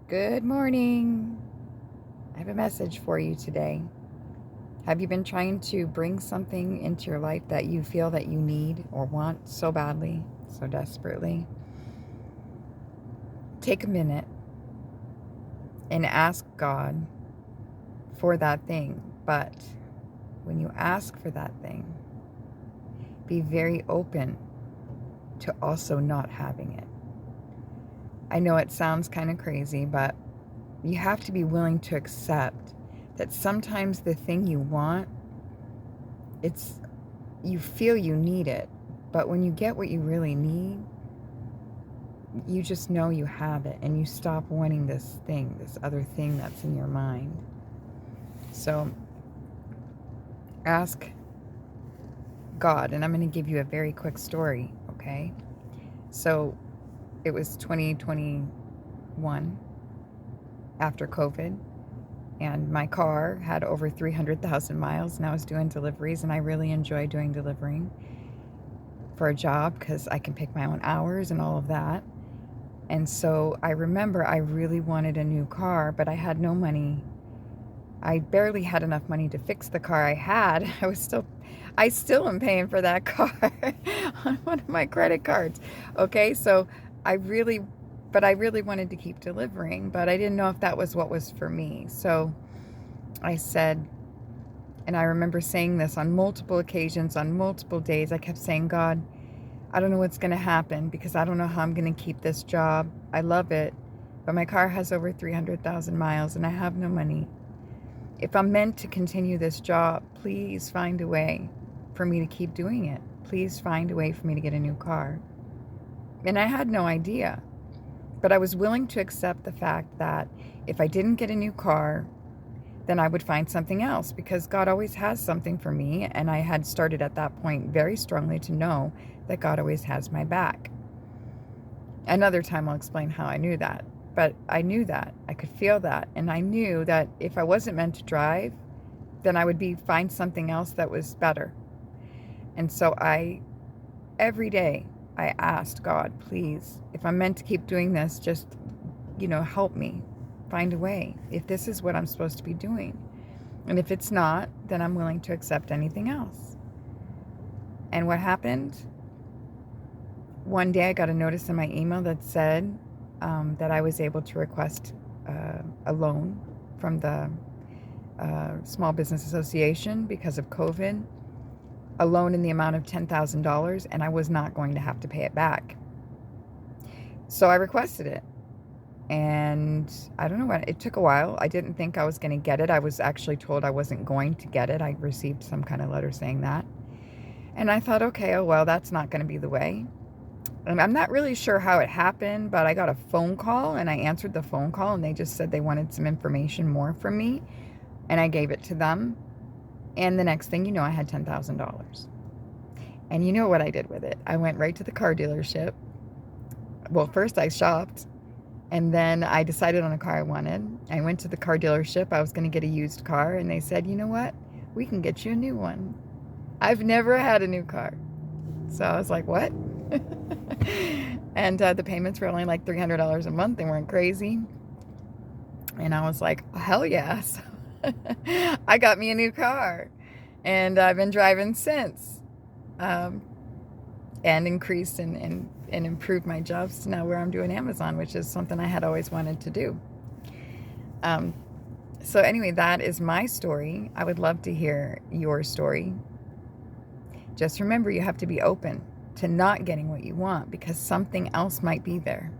Good morning. I have a message for you today. Have you been trying to bring something into your life that you feel that you need or want so badly, so desperately? Take a minute and ask God for that thing. But when you ask for that thing, be very open to also not having it. I know it sounds kind of crazy, but you have to be willing to accept that sometimes the thing you want, it's you feel you need it, but when you get what you really need, you just know you have it and you stop wanting this thing, this other thing that's in your mind. So ask God, and I'm going to give you a very quick story, okay? So it was 2021 after COVID, and my car had over 300,000 miles, and I was doing deliveries, and I really enjoy doing delivering for a job because I can pick my own hours and all of that. And so I remember I really wanted a new car, but I had no money. I barely had enough money to fix the car I had. I still am paying for that car on one of my credit cards. Okay, so I really, but I really wanted to keep delivering, but I didn't know if that was what was for me. So I said, and I remember saying this on multiple occasions, on multiple days, I kept saying, God, I don't know what's going to happen because I don't know how I'm going to keep this job. I love it, but my car has over 300,000 miles and I have no money. If I'm meant to continue this job, please find a way for me to keep doing it. Please find a way for me to get a new car. And I had no idea, but I was willing to accept the fact that if I didn't get a new car, then I would find something else because God always has something for me. And I had started at that point very strongly to know that God always has my back. Another time I'll explain how I knew that. But I knew that. I could feel that. And I knew that if I wasn't meant to drive, then I would find something else that was better. And so every day, I asked God, please, if I'm meant to keep doing this, just, help me find a way if this is what I'm supposed to be doing. And if it's not, then I'm willing to accept anything else. And what happened? One day I got a notice in my email that said that I was able to request a loan from the Small Business Association because of COVID, a loan in the amount of $10,000, and I was not going to have to pay it back. So I requested it. And I don't know what, it took a while. I didn't think I was going to get it. I was actually told I wasn't going to get it. I received some kind of letter saying that. And I thought, okay, oh, well, that's not going to be the way. And I'm not really sure how it happened, but I got a phone call and I answered the phone call and they just said they wanted some information more from me. And I gave it to them. And the next thing you know, I had $10,000. And you know what I did with it? I went right to the car dealership. Well, first I shopped. And then I decided on a car I wanted. I went to the car dealership. I was going to get a used car. And they said, you know what? We can get you a new one. I've never had a new car. So I was like, what? And the payments were only like $300 a month. They weren't crazy. And I was like, hell yes. I got me a new car. And I've been driving since. And increased and improved my jobs to now where I'm doing Amazon, which is something I had always wanted to do. So anyway, that is my story. I would love to hear your story. Just remember, you have to be open to not getting what you want because something else might be there.